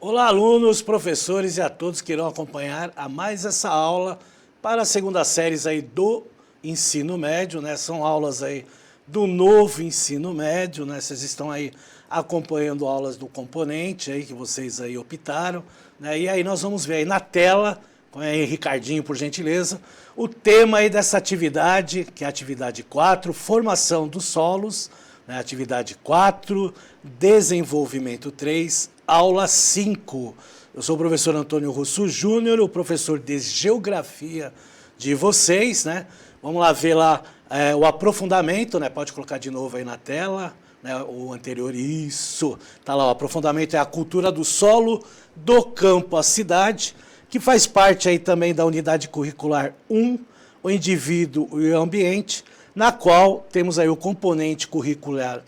Olá, alunos, professores e a todos que irão acompanhar a mais essa aula para a segunda séries aí do ensino médio, né? São aulas aí do novo ensino médio, né? Vocês estão aí acompanhando aulas do componente aí que vocês aí optaram, né? E aí nós vamos ver aí na tela, põe aí Ricardinho, por gentileza, o tema aí dessa atividade, que é a atividade 4, formação dos solos, né? Atividade 4, desenvolvimento 3, aula 5. Eu sou o professor Antônio Russo Júnior, o professor de Geografia de vocês, né? Vamos lá ver lá o aprofundamento, né? Pode colocar de novo aí na tela, né? O anterior, isso. Tá lá, o aprofundamento é a cultura do solo, do campo à cidade, que faz parte aí também da unidade curricular 1, o indivíduo e o ambiente, na qual temos aí o componente curricular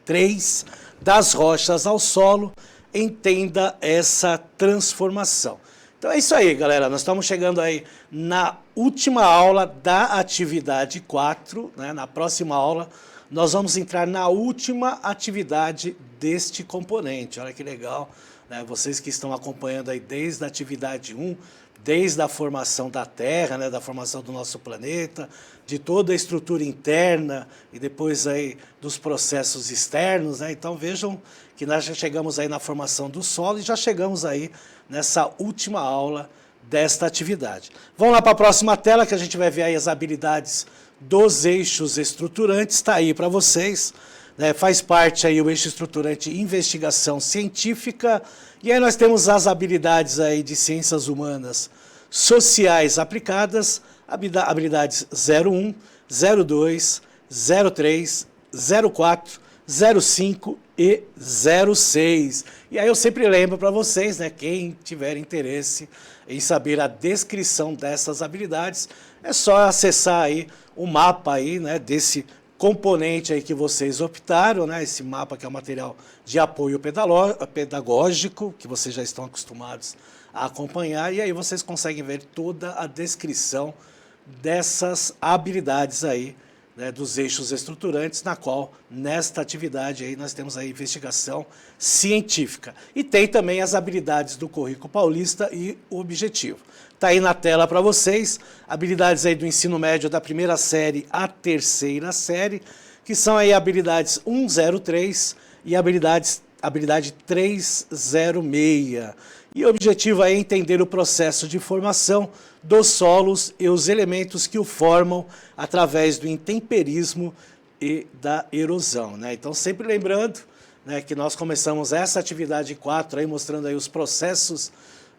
3, das rochas ao solo. Entenda essa transformação. Então é isso aí, galera. Nós estamos chegando aí na última aula da atividade 4, né? Na próxima aula, nós vamos entrar na última atividade deste componente. Olha que legal, né? Vocês que estão acompanhando aí desde a atividade 1, desde a formação da Terra, né? Da formação do nosso planeta, de toda a estrutura interna e depois aí dos processos externos, né? Então vejam que nós já chegamos aí na formação do solo e já chegamos aí nessa última aula desta atividade. Vamos lá para a próxima tela que a gente vai ver aí as habilidades dos eixos estruturantes, está aí para vocês, né? Faz parte aí o eixo estruturante investigação científica, e aí nós temos as habilidades aí de ciências humanas sociais aplicadas, habilidades 01, 02, 03, 04, 05 e 06. E aí eu sempre lembro para vocês, né, quem tiver interesse em saber a descrição dessas habilidades, é só acessar aí o mapa aí, né, desse componente aí que vocês optaram, né, esse mapa que é o material de apoio pedagógico, que vocês já estão acostumados a acompanhar, e aí vocês conseguem ver toda a descrição dessas habilidades aí, né, dos eixos estruturantes, na qual, nesta atividade aí, nós temos a investigação científica. E tem também as habilidades do currículo paulista e o objetivo. Está aí na tela para vocês, habilidades aí do ensino médio da primeira série à terceira série, que são aí habilidades 103 e habilidade 306. E o objetivo é entender o processo de formação dos solos e os elementos que o formam através do intemperismo e da erosão, né? Então, sempre lembrando, né, que nós começamos essa atividade 4 aí, mostrando aí os processos,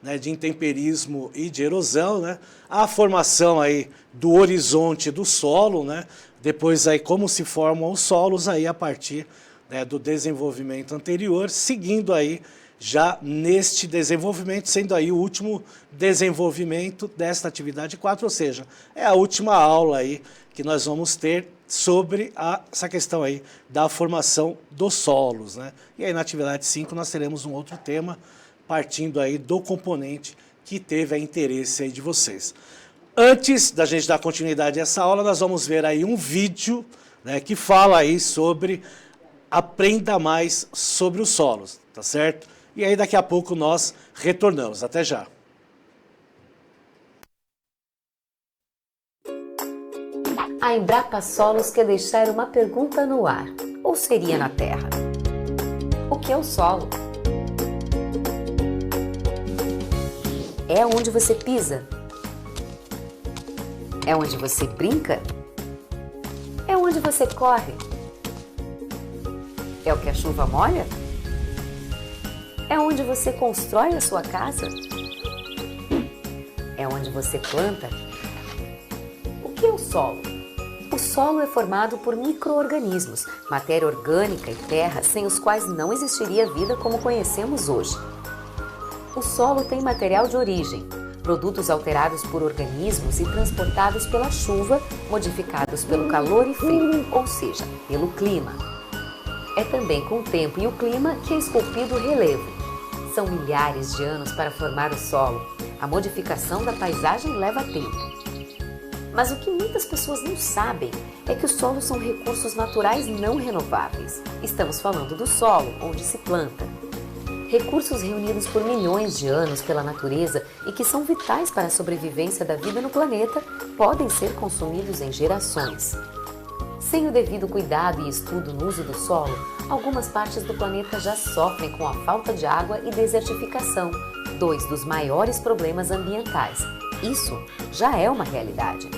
né, de intemperismo e de erosão, né? A formação aí do horizonte do solo, né? Depois aí como se formam os solos aí a partir, né, do desenvolvimento anterior, seguindo aí já neste desenvolvimento, sendo aí o último desenvolvimento desta atividade 4, ou seja, é a última aula aí que nós vamos ter sobre essa questão aí da formação dos solos, né? E aí na atividade 5 nós teremos um outro tema, partindo aí do componente que teve a interesse aí de vocês. Antes da gente dar continuidade a essa aula, nós vamos ver aí um vídeo, né, que fala aí sobre aprenda mais sobre os solos, tá certo? E aí daqui a pouco nós retornamos. Até já. A Embrapa Solos quer deixar uma pergunta no ar, ou seria na Terra. O que é o solo? É onde você pisa? É onde você brinca? É onde você corre? É o que a chuva molha? É onde você constrói a sua casa? É onde você planta? O que é o solo? O solo é formado por micro-organismos, matéria orgânica e terra, sem os quais não existiria vida como conhecemos hoje. O solo tem material de origem, produtos alterados por organismos e transportados pela chuva, modificados pelo calor e frio, ou seja, pelo clima. É também com o tempo e o clima que é esculpido o relevo. São milhares de anos para formar o solo. A modificação da paisagem leva tempo. Mas o que muitas pessoas não sabem é que os solos são recursos naturais não renováveis. Estamos falando do solo, onde se planta. Recursos reunidos por milhões de anos pela natureza e que são vitais para a sobrevivência da vida no planeta podem ser consumidos em gerações. Sem o devido cuidado e estudo no uso do solo, algumas partes do planeta já sofrem com a falta de água e desertificação, dois dos maiores problemas ambientais. Isso já é uma realidade.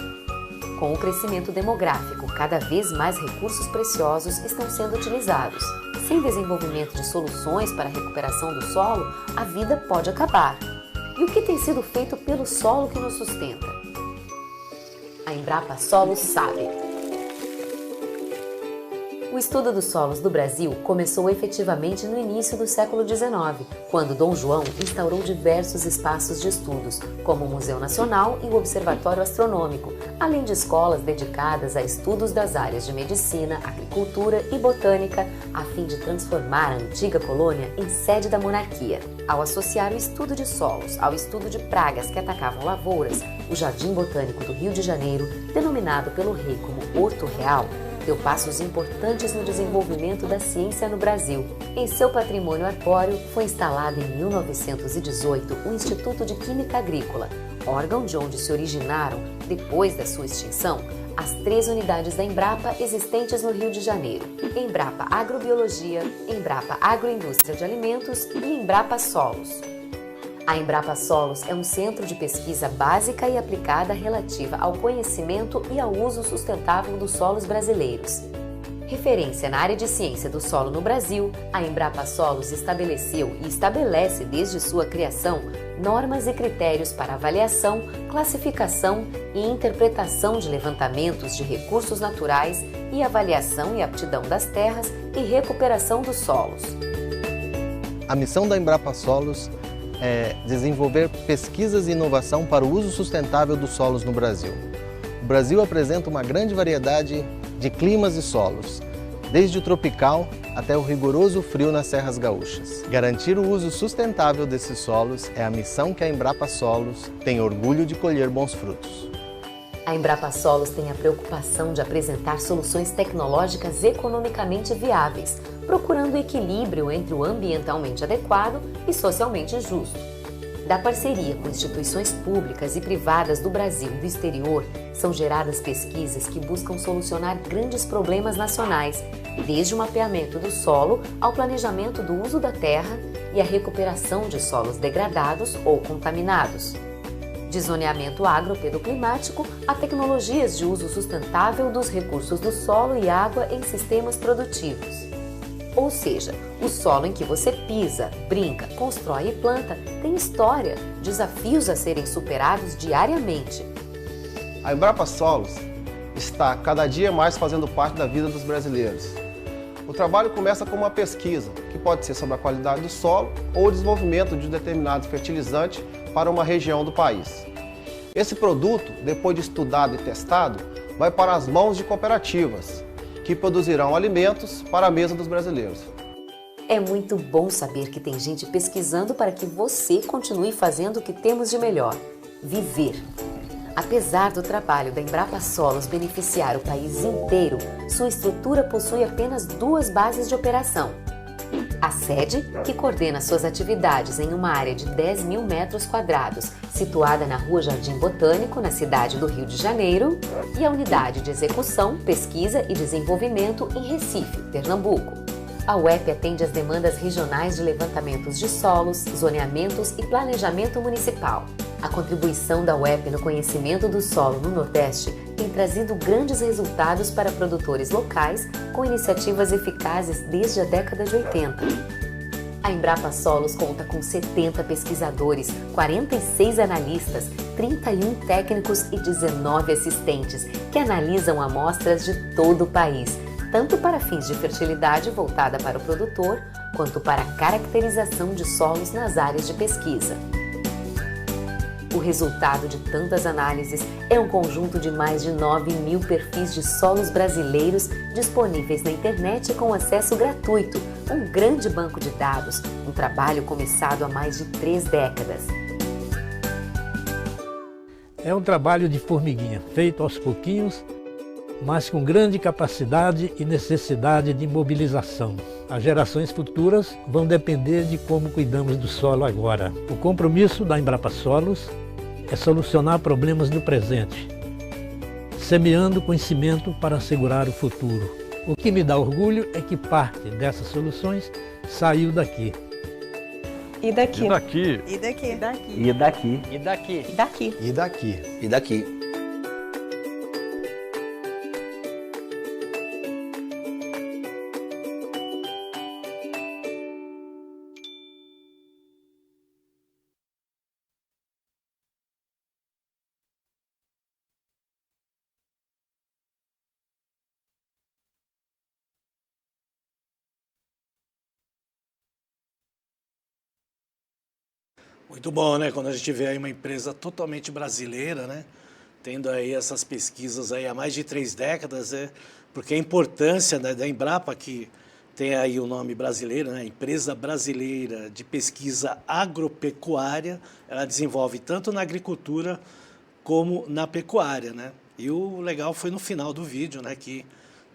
Com o crescimento demográfico, cada vez mais recursos preciosos estão sendo utilizados. Sem desenvolvimento de soluções para a recuperação do solo, a vida pode acabar. E o que tem sido feito pelo solo que nos sustenta? A Embrapa Solos sabe. O estudo dos solos do Brasil começou efetivamente no início do século XIX, quando Dom João instaurou diversos espaços de estudos, como o Museu Nacional e o Observatório Astronômico, além de escolas dedicadas a estudos das áreas de medicina, agricultura e botânica, a fim de transformar a antiga colônia em sede da monarquia. Ao associar o estudo de solos ao estudo de pragas que atacavam lavouras, o Jardim Botânico do Rio de Janeiro, denominado pelo rei como Horto Real, deu passos importantes no desenvolvimento da ciência no Brasil. Em seu patrimônio arbóreo, foi instalado em 1918 o Instituto de Química Agrícola, órgão de onde se originaram, depois da sua extinção, as 3 unidades da Embrapa existentes no Rio de Janeiro: Embrapa Agrobiologia, Embrapa Agroindústria de Alimentos e Embrapa Solos. A Embrapa Solos é um centro de pesquisa básica e aplicada relativa ao conhecimento e ao uso sustentável dos solos brasileiros. Referência na área de ciência do solo no Brasil, a Embrapa Solos estabeleceu e estabelece desde sua criação normas e critérios para avaliação, classificação e interpretação de levantamentos de recursos naturais e avaliação e aptidão das terras e recuperação dos solos. A missão da Embrapa Solos é desenvolver pesquisas e inovação para o uso sustentável dos solos no Brasil. O Brasil apresenta uma grande variedade de climas e solos, desde o tropical até o rigoroso frio nas serras gaúchas. Garantir o uso sustentável desses solos é a missão que a Embrapa Solos tem orgulho de colher bons frutos. A Embrapa Solos tem a preocupação de apresentar soluções tecnológicas economicamente viáveis, procurando o equilíbrio entre o ambientalmente adequado e socialmente justo. Da parceria com instituições públicas e privadas do Brasil e do exterior, são geradas pesquisas que buscam solucionar grandes problemas nacionais, desde o mapeamento do solo ao planejamento do uso da terra e a recuperação de solos degradados ou contaminados. De zoneamento agropedoclimático a tecnologias de uso sustentável dos recursos do solo e água em sistemas produtivos. Ou seja, o solo em que você pisa, brinca, constrói e planta tem história, desafios a serem superados diariamente. A Embrapa Solos está cada dia mais fazendo parte da vida dos brasileiros. O trabalho começa com uma pesquisa, que pode ser sobre a qualidade do solo ou o desenvolvimento de um determinado fertilizante para uma região do país. Esse produto, depois de estudado e testado, vai para as mãos de cooperativas, que produzirão alimentos para a mesa dos brasileiros. É muito bom saber que tem gente pesquisando para que você continue fazendo o que temos de melhor: viver. Apesar do trabalho da Embrapa Solos beneficiar o país inteiro, sua estrutura possui apenas 2 bases de operação. A sede, que coordena suas atividades em uma área de 10 mil metros quadrados, situada na Rua Jardim Botânico, na cidade do Rio de Janeiro, e a unidade de execução, pesquisa e desenvolvimento em Recife, Pernambuco. A UEP atende às demandas regionais de levantamentos de solos, zoneamentos e planejamento municipal. A contribuição da UEP no conhecimento do solo no Nordeste tem trazido grandes resultados para produtores locais, com iniciativas eficazes desde a década de 80. A Embrapa Solos conta com 70 pesquisadores, 46 analistas, 31 técnicos e 19 assistentes, que analisam amostras de todo o país, tanto para fins de fertilidade voltada para o produtor, quanto para a caracterização de solos nas áreas de pesquisa. O resultado de tantas análises é um conjunto de mais de 9 mil perfis de solos brasileiros disponíveis na internet com acesso gratuito, um grande banco de dados, um trabalho começado há mais de 3 décadas. É um trabalho de formiguinha, feito aos pouquinhos, mas com grande capacidade e necessidade de mobilização. As gerações futuras vão depender de como cuidamos do solo agora. O compromisso da Embrapa Solos é solucionar problemas do presente, semeando conhecimento para assegurar o futuro. O que me dá orgulho é que parte dessas soluções saiu daqui. E daqui. E daqui. E daqui. E daqui. E daqui. E daqui. E daqui. E daqui. Muito bom, né? Quando a gente vê aí uma empresa totalmente brasileira, né? Tendo aí essas pesquisas aí há mais de 3 décadas, né? Porque a importância, né, da Embrapa, que tem aí o nome brasileiro, né? Empresa Brasileira de Pesquisa Agropecuária, ela desenvolve tanto na agricultura como na pecuária, né? E o legal foi no final do vídeo, né? Que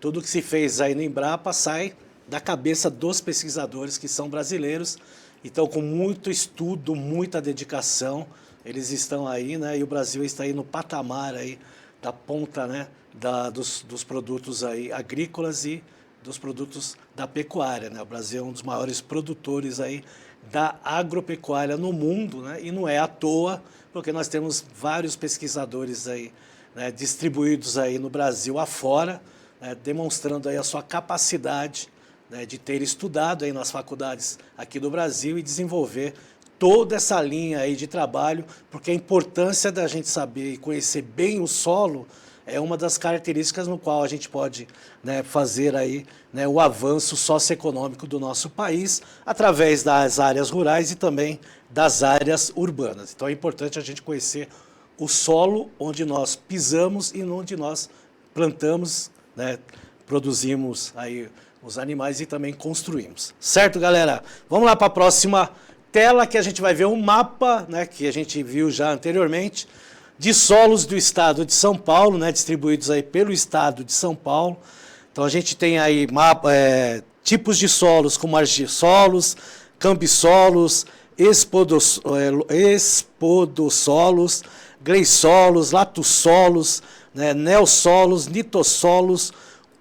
tudo que se fez aí no Embrapa sai da cabeça dos pesquisadores que são brasileiros. Então, com muito estudo, muita dedicação, eles estão aí, né? E o Brasil está aí no patamar aí da ponta, né? Dos produtos aí agrícolas e dos produtos da pecuária, né? O Brasil é um dos maiores produtores aí da agropecuária no mundo, né? E não é à toa, porque nós temos vários pesquisadores aí, né? Distribuídos aí no Brasil afora, né? Demonstrando aí a sua capacidade, né, de ter estudado aí nas faculdades aqui do Brasil e desenvolver toda essa linha aí de trabalho, porque a importância da gente saber e conhecer bem o solo é uma das características no qual a gente pode, né, fazer aí, né, o avanço socioeconômico do nosso país através das áreas rurais e também das áreas urbanas. Então é importante a gente conhecer o solo onde nós pisamos e onde nós plantamos, né, produzimos aí os animais e também construímos. Certo, galera? Vamos lá para a próxima tela, que a gente vai ver um mapa, né, que a gente viu já anteriormente, de solos do estado de São Paulo, né, distribuídos aí pelo estado de São Paulo. Então a gente tem aí tipos de solos como argissolos, cambissolos, espodossolos, gleissolos, latossolos, né, neossolos, nitossolos,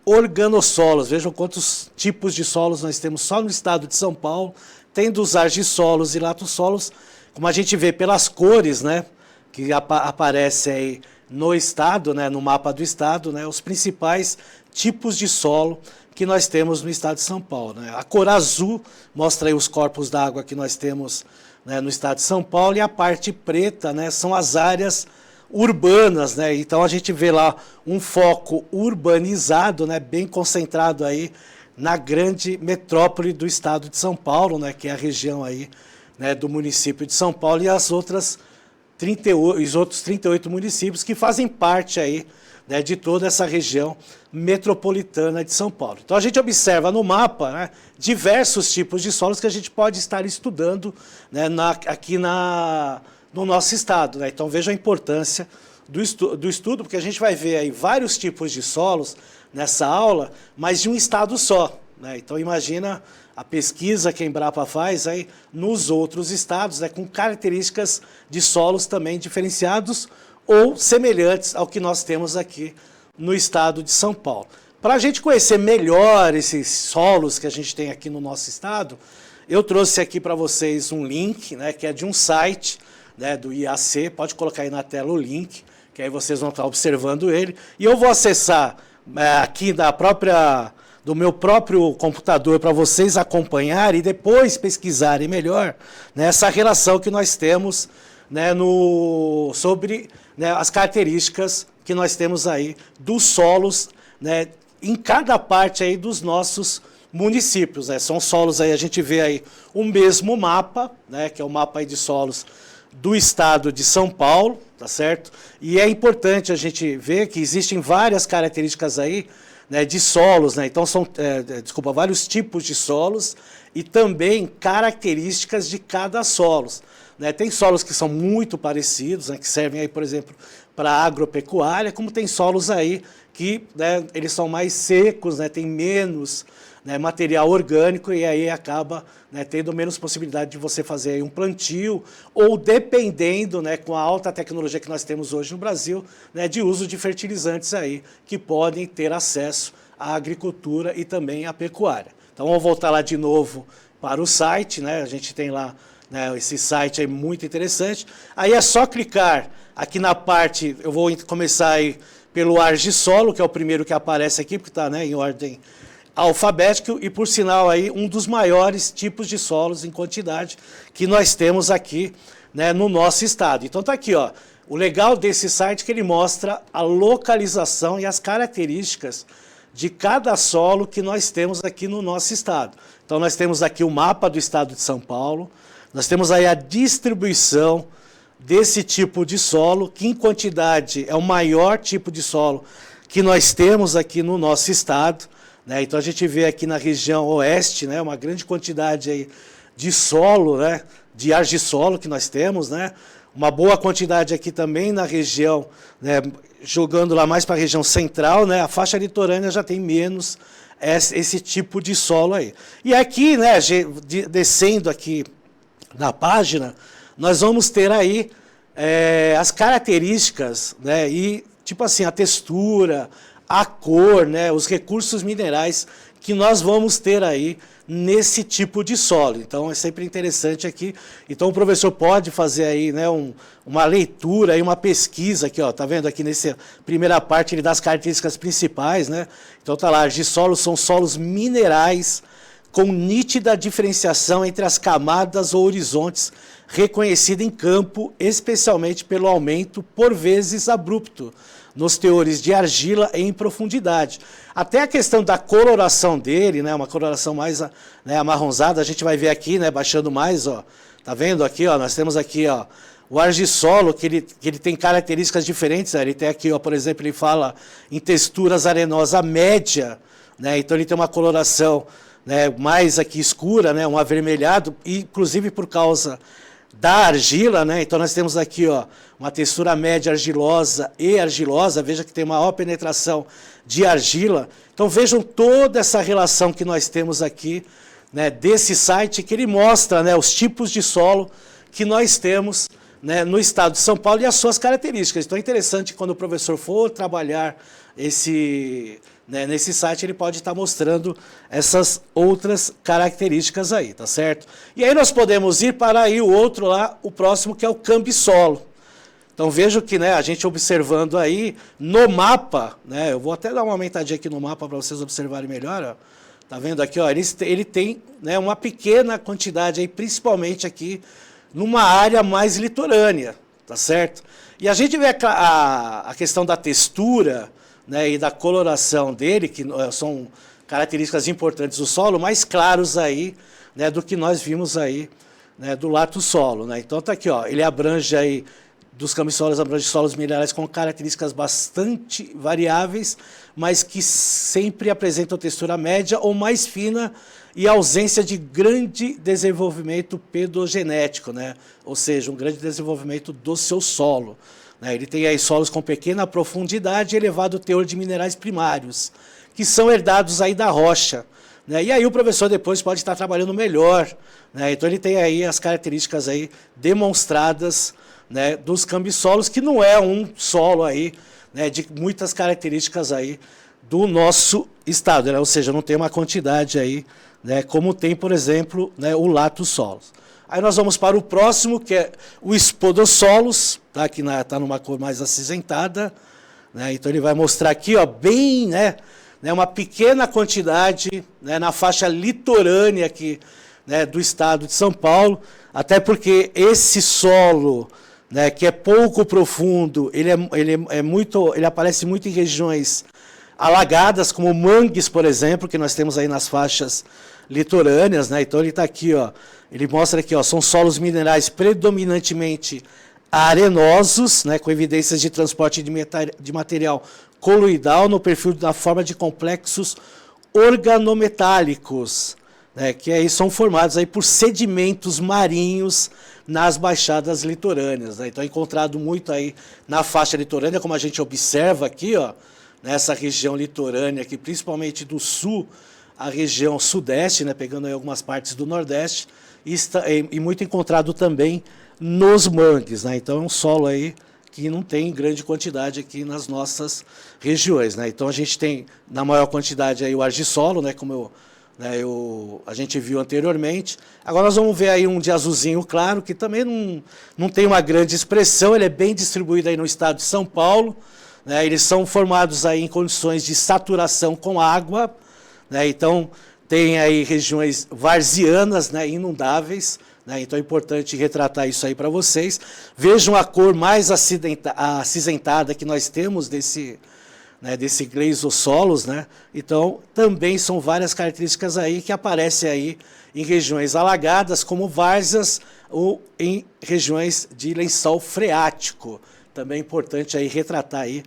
organossolos. Vejam quantos tipos de solos nós temos só no estado de São Paulo, tendo os argissolos e latossolos, como a gente vê pelas cores, né, que aparecem aí no estado, né, no mapa do estado, né, os principais tipos de solo que nós temos no estado de São Paulo, né. A cor azul mostra aí os corpos d'água que nós temos, né, no estado de São Paulo, e a parte preta, né, são as áreas urbanas, né? Então a gente vê lá um foco urbanizado, né, bem concentrado aí na grande metrópole do estado de São Paulo, né, que é a região aí, né, do município de São Paulo, e os outros 38 municípios que fazem parte aí, né, de toda essa região metropolitana de São Paulo. Então a gente observa no mapa, né, diversos tipos de solos que a gente pode estar estudando, né, aqui no nosso estado, né? Então veja a importância do estudo, porque a gente vai ver aí vários tipos de solos nessa aula, mas de um estado só, né? Então imagina a pesquisa que a Embrapa faz aí nos outros estados, né, com características de solos também diferenciados ou semelhantes ao que nós temos aqui no estado de São Paulo. Para a gente conhecer melhor esses solos que a gente tem aqui no nosso estado, eu trouxe aqui para vocês um link, né, que é de um site, né, do IAC, pode colocar aí na tela o link, que aí vocês vão estar observando ele, e eu vou acessar aqui do meu próprio computador para vocês acompanharem e depois pesquisarem melhor, né, essa relação que nós temos, né, sobre, né, as características que nós temos aí dos solos, né, em cada parte aí dos nossos municípios, né. São solos aí, a gente vê aí o mesmo mapa, né, que é o mapa aí de solos do estado de São Paulo, tá certo? E é importante a gente ver que existem várias características aí, né, de solos, né? Então são, vários tipos de solos e também características de cada solo, né? Tem solos que são muito parecidos, né, que servem aí, por exemplo, para agropecuária, como tem solos aí que, né, eles são mais secos, né, tem menos né, material orgânico e aí acaba, né, tendo menos possibilidade de você fazer aí um plantio ou dependendo, né, com a alta tecnologia que nós temos hoje no Brasil, né, de uso de fertilizantes aí que podem ter acesso à agricultura e também à pecuária. Então vamos voltar lá de novo para o site, né, a gente tem lá, né, esse site aí muito interessante. Aí é só clicar aqui na parte, eu vou começar aí pelo Argisolo, que é o primeiro que aparece aqui, porque está, né, em ordem alfabética, e por sinal aí um dos maiores tipos de solos em quantidade que nós temos aqui, né, no nosso estado. Então está aqui, ó, o legal desse site é que ele mostra a localização e as características de cada solo que nós temos aqui no nosso estado. Então nós temos aqui o mapa do estado de São Paulo, nós temos aí a distribuição desse tipo de solo, que em quantidade é o maior tipo de solo que nós temos aqui no nosso estado, né? Então a gente vê aqui na região oeste, né, uma grande quantidade aí de solo, né, de argissolo que nós temos, né? Uma boa quantidade aqui também na região, né, jogando lá mais para a região central, né, a faixa litorânea já tem menos esse tipo de solo aí. E aqui, né, descendo aqui na página, nós vamos ter aí as características, né, e tipo assim, a textura, a cor, né, os recursos minerais que nós vamos ter aí nesse tipo de solo. Então é sempre interessante aqui. Então o professor pode fazer aí, né, uma leitura, aí, uma pesquisa aqui, ó, tá vendo aqui nessa primeira parte ele dá as características principais, né? Então tá lá, argissolos são solos minerais com nítida diferenciação entre as camadas ou horizontes, reconhecida em campo, especialmente pelo aumento, por vezes abrupto, nos teores de argila em profundidade. Até a questão da coloração dele, né, uma coloração mais, né, amarronzada, a gente vai ver aqui, né, baixando mais, ó, tá vendo aqui, ó, nós temos aqui, ó, o argissolo, que ele tem características diferentes, né, ele tem aqui, ó, por exemplo, ele fala em texturas arenosa média, né, então ele tem uma coloração, né, mais aqui escura, né, um avermelhado, inclusive por causa da argila, né? Então nós temos aqui, ó, uma textura média argilosa e argilosa, veja que tem maior penetração de argila. Então vejam toda essa relação que nós temos aqui, né, desse site, que ele mostra, né, os tipos de solo que nós temos, né, no estado de São Paulo e as suas características. Então é interessante quando o professor for trabalhar nesse site, ele pode estar mostrando essas outras características aí, tá certo? E aí nós podemos ir para aí o outro lá, o próximo, que é o cambissolo. Então vejo que, né, a gente observando aí no mapa, né, eu vou até dar uma aumentadinha aqui no mapa para vocês observarem melhor, ó. Tá vendo aqui, ó, ele tem, né, uma pequena quantidade aí, principalmente aqui numa área mais litorânea, tá certo? E a gente vê a questão da textura, né, e da coloração dele, que são características importantes do solo, mais claros aí, né, do que nós vimos aí, né, do lato solo, né? Então tá aqui, ó, ele abrange aí, dos cambissolos, abrange solos minerais com características bastante variáveis, mas que sempre apresentam textura média ou mais fina e ausência de grande desenvolvimento pedogenético, né? Ou seja, um grande desenvolvimento do seu solo. Ele tem aí solos com pequena profundidade e elevado teor de minerais primários, que são herdados aí da rocha, né? E aí o professor depois pode estar trabalhando melhor, né? Então ele tem aí as características aí demonstradas, né, dos cambissolos, que não é um solo aí, né, de muitas características aí do nosso estado, né? Ou seja, não tem uma quantidade aí, né, como tem, por exemplo, né, o lato solos. Aí nós vamos para o próximo, que é o espodossolos, tá? Que está numa cor mais acinzentada, né? Então ele vai mostrar aqui, ó, bem, né, uma pequena quantidade, né, na faixa litorânea aqui, né, do estado de São Paulo, até porque esse solo, né, que é pouco profundo, ele aparece muito em regiões alagadas, como mangues, por exemplo, que nós temos aí nas faixas litorâneas, né? Então ele está aqui, ó, ele mostra aqui, ó, são solos minerais predominantemente arenosos, né, com evidências de transporte de material coloidal no perfil da forma de complexos organometálicos, né, que aí são formados aí por sedimentos marinhos nas baixadas litorâneas, né? Então é encontrado muito aí na faixa litorânea, como a gente observa aqui, ó, nessa região litorânea aqui, principalmente do sul a região sudeste, né, pegando aí algumas partes do nordeste, e muito encontrado também nos mangues, né? Então é um solo aí que não tem grande quantidade aqui nas nossas regiões, né? Então a gente tem na maior quantidade aí o argissolo, né, como a gente viu anteriormente. Agora nós vamos ver aí um de azulzinho claro, que também não tem uma grande expressão, ele é bem distribuído aí no estado de São Paulo, né? Eles são formados aí em condições de saturação com água, né? Então tem aí regiões varzianas, né, inundáveis, né? Então é importante retratar isso aí para vocês. Vejam a cor mais acinzentada que nós temos desse gleisossolos, né? Então também são várias características aí que aparecem aí em regiões alagadas, como várzeas, ou em regiões de lençol freático. Também é importante aí retratar aí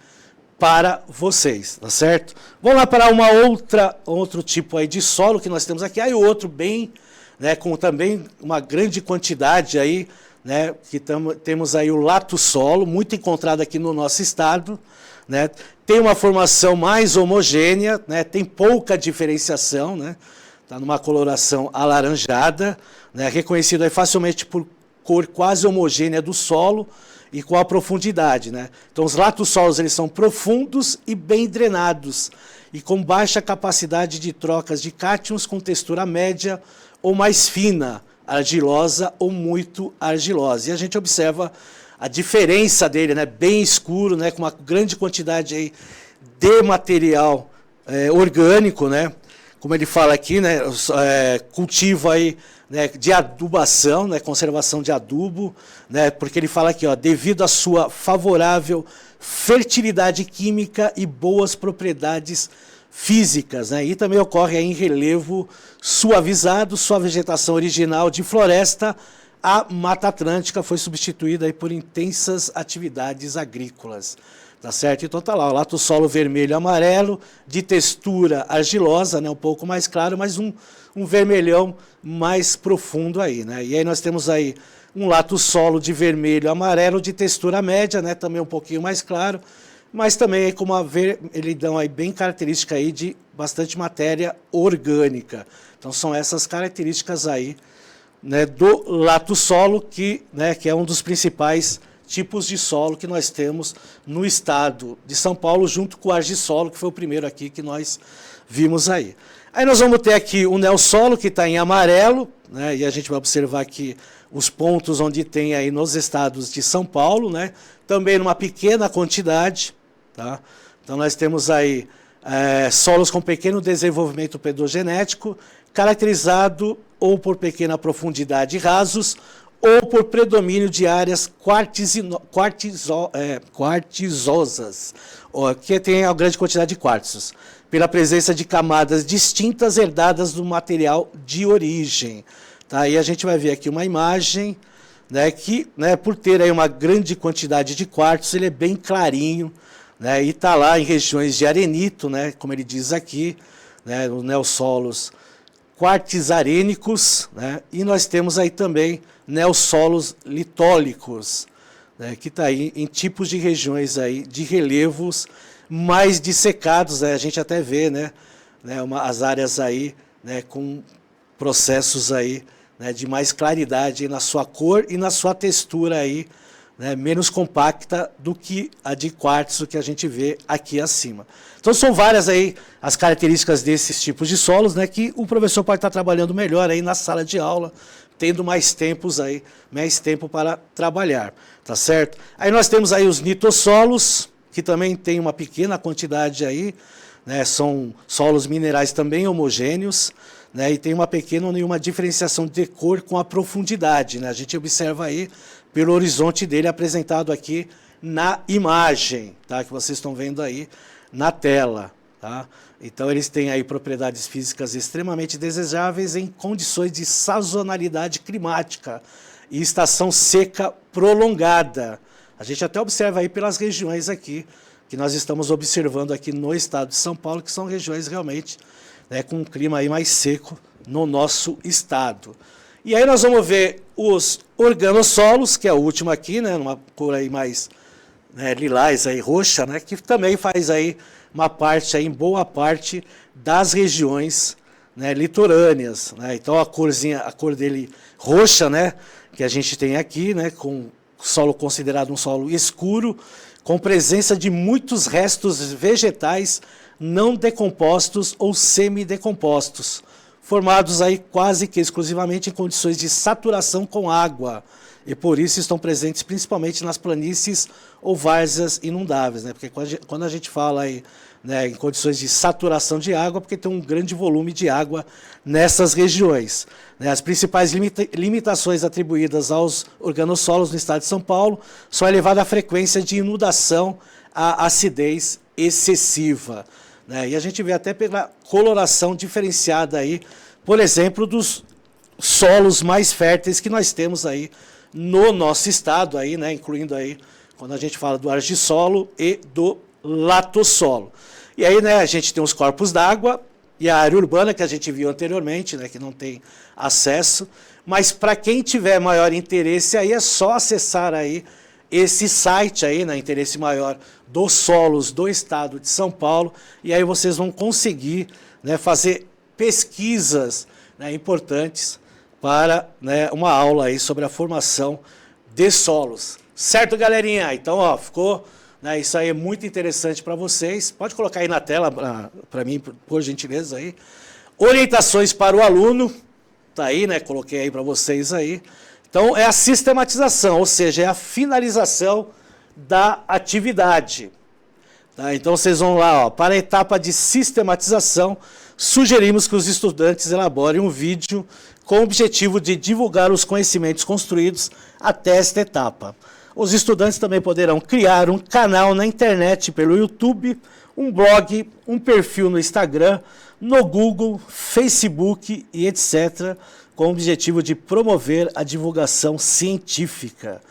para vocês, tá certo? Vamos lá para outro tipo aí de solo que nós temos aqui. Aí o outro bem, né, com também uma grande quantidade aí, né, que temos aí o latossolo, muito encontrado aqui no nosso estado, né? Tem uma formação mais homogênea, né, tem pouca diferenciação, né? Tá numa coloração alaranjada, né, reconhecido aí facilmente por cor quase homogênea do solo e com a profundidade, né? Então os latossolos eles são profundos e bem drenados e com baixa capacidade de trocas de cátions, com textura média ou mais fina, argilosa ou muito argilosa. E a gente observa a diferença dele, né, bem escuro, né, com uma grande quantidade aí de material orgânico, né? Como ele fala aqui, né, cultivo aí, né, de adubação, né, conservação de adubo, né, porque ele fala aqui, ó, devido à sua favorável fertilidade química e boas propriedades físicas, né, e também ocorre aí em relevo suavizado, sua vegetação original de floresta, a Mata Atlântica foi substituída aí por intensas atividades agrícolas. Tá certo? Então tá lá, o latossolo vermelho e amarelo, de textura argilosa, né, um pouco mais claro, mas um vermelhão mais profundo aí, né? E aí nós temos aí um latossolo de vermelho e amarelo, de textura média, né, também um pouquinho mais claro, mas também aí com uma vermelhidão aí bem característica aí de bastante matéria orgânica. Então são essas características aí, né, do latossolo, que é um dos principais tipos de solo que nós temos no estado de São Paulo, junto com o argissolo, que foi o primeiro aqui que nós vimos aí. Aí nós vamos ter aqui o neossolo, que está em amarelo, né, e a gente vai observar aqui os pontos onde tem aí nos estados de São Paulo, né, também numa pequena quantidade. Tá? Então nós temos aí solos com pequeno desenvolvimento pedogenético, caracterizado ou por pequena profundidade rasos, ou por predomínio de áreas quartzosas, que tem uma grande quantidade de quartzos, pela presença de camadas distintas herdadas do material de origem. Tá? Aí a gente vai ver aqui uma imagem, né, que, né, por ter aí uma grande quantidade de quartzos, ele é bem clarinho, né, e está lá em regiões de arenito, né, como ele diz aqui, né, os neossolos quartzarênicos, né, e nós temos aí também neossolos litólicos, né, que está aí em tipos de regiões aí de relevos mais dissecados, né, a gente até vê, né, as áreas aí, né, com processos aí, né, de mais claridade na sua cor e na sua textura aí, né, menos compacta do que a de quartzo que a gente vê aqui acima. Então são várias aí as características desses tipos de solos, né, que o professor pode estar trabalhando melhor aí na sala de aula, tendo mais tempo para trabalhar, tá certo? Aí nós temos aí os nitossolos, que também tem uma pequena quantidade aí, né, são solos minerais também homogêneos, né, e tem uma pequena ou nenhuma diferenciação de cor com a profundidade, né? A gente observa aí pelo horizonte dele apresentado aqui na imagem, tá, que vocês estão vendo aí na tela. Tá? Então eles têm aí propriedades físicas extremamente desejáveis em condições de sazonalidade climática e estação seca prolongada. A gente até observa aí pelas regiões aqui, que nós estamos observando aqui no estado de São Paulo, que são regiões realmente, né, com um clima aí mais seco no nosso estado. E aí nós vamos ver os organossolos, que é o último aqui, né, numa cor aí mais, né, lilás, aí, roxa, né, que também faz aí uma parte, aí, em boa parte das regiões, né, litorâneas, né? Então a cor dele roxa, né, que a gente tem aqui, né, com solo considerado um solo escuro, com presença de muitos restos vegetais não decompostos ou semidecompostos, formados aí quase que exclusivamente em condições de saturação com água, e por isso estão presentes principalmente nas planícies ou várzeas inundáveis, né? Porque quando a gente fala aí, né, em condições de saturação de água, porque tem um grande volume de água nessas regiões, né? As principais limitações atribuídas aos organossolos no estado de São Paulo são a elevada frequência de inundação, a acidez excessiva, né? E a gente vê até pela coloração diferenciada aí, por exemplo, dos solos mais férteis que nós temos aí no nosso estado, aí, né, incluindo aí, quando a gente fala do argissolo e do latossolo. E aí, né, a gente tem os corpos d'água e a área urbana, que a gente viu anteriormente, né, que não tem acesso, mas para quem tiver maior interesse aí, é só acessar aí esse site aí, né, interesse maior dos solos do estado de São Paulo, e aí vocês vão conseguir, né, fazer pesquisas, né, importantes para, né, uma aula aí sobre a formação de solos. Certo, galerinha? Então, ó, ficou, né, isso aí é muito interessante para vocês. Pode colocar aí na tela para mim, por gentileza aí. Orientações para o aluno, tá aí, né? Coloquei aí para vocês aí. Então, é a sistematização, ou seja, é a finalização da atividade. Tá? Então, vocês vão lá, ó, para a etapa de sistematização, sugerimos que os estudantes elaborem um vídeo com o objetivo de divulgar os conhecimentos construídos até esta etapa. Os estudantes também poderão criar um canal na internet pelo YouTube, um blog, um perfil no Instagram, no Google, Facebook e etc., com o objetivo de promover a divulgação científica.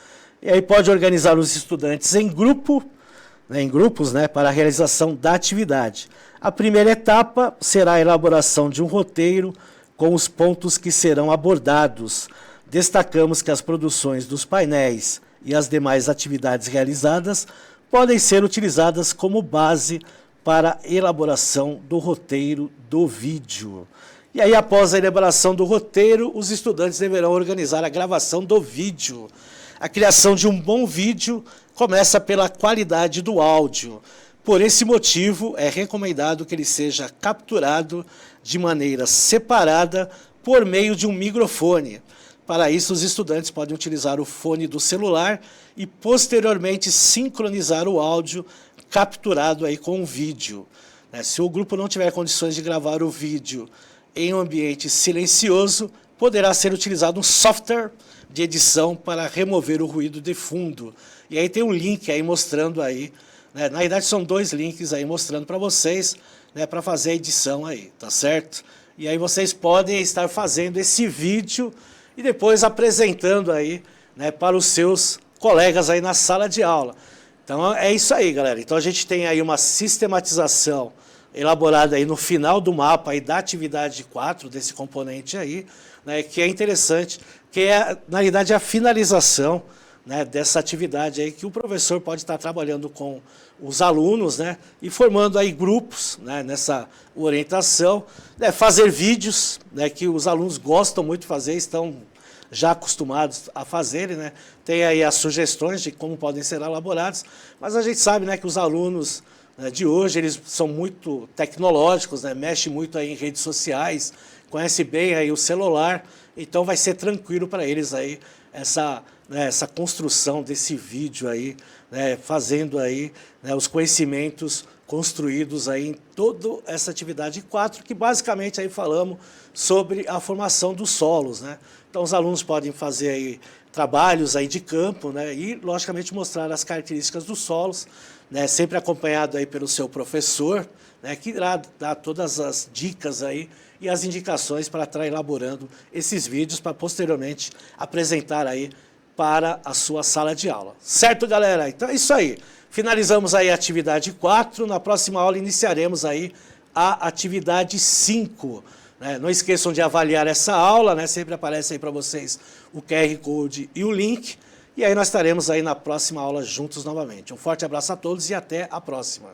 E aí pode organizar os estudantes em grupos, né, para a realização da atividade. A primeira etapa será a elaboração de um roteiro com os pontos que serão abordados. Destacamos que as produções dos painéis e as demais atividades realizadas podem ser utilizadas como base para a elaboração do roteiro do vídeo. E aí, após a elaboração do roteiro, os estudantes deverão organizar a gravação do vídeo. A criação de um bom vídeo começa pela qualidade do áudio. Por esse motivo, é recomendado que ele seja capturado de maneira separada por meio de um microfone. Para isso, os estudantes podem utilizar o fone do celular e, posteriormente, sincronizar o áudio capturado aí com o vídeo. Se o grupo não tiver condições de gravar o vídeo em um ambiente silencioso, poderá ser utilizado um software de edição para remover o ruído de fundo. E aí tem um link aí mostrando aí, né? Na verdade são 2 links aí mostrando para vocês, né, para fazer a edição aí, tá certo? E aí vocês podem estar fazendo esse vídeo e depois apresentando aí, né, para os seus colegas aí na sala de aula. Então é isso aí, galera. Então a gente tem aí uma sistematização elaborada aí no final do mapa aí da atividade 4, desse componente aí, né, que é interessante, que é, na realidade, a finalização, né, dessa atividade aí, que o professor pode estar trabalhando com os alunos, né, e formando aí grupos, né, nessa orientação, né, fazer vídeos, né, que os alunos gostam muito de fazer, estão já acostumados a fazerem, né, tem aí as sugestões de como podem ser elaborados, mas a gente sabe, né, que os alunos, né, de hoje, eles são muito tecnológicos, né, mexem muito aí em redes sociais, conhecem bem aí o celular, então vai ser tranquilo para eles aí essa, né, essa construção desse vídeo aí, né, fazendo aí, né, os conhecimentos construídos aí em toda essa atividade 4, que basicamente aí falamos sobre a formação dos solos, né? Então os alunos podem fazer aí trabalhos aí de campo, né, e logicamente mostrar as características dos solos, né, sempre acompanhado aí pelo seu professor, né, que irá dar todas as dicas aí e as indicações para estar elaborando esses vídeos para posteriormente apresentar aí para a sua sala de aula. Certo, galera? Então é isso aí. Finalizamos aí a atividade 4, na próxima aula iniciaremos aí a atividade 5. Né? Não esqueçam de avaliar essa aula, né? Sempre aparece aí para vocês o QR Code e o link, e aí nós estaremos aí na próxima aula juntos novamente. Um forte abraço a todos e até a próxima.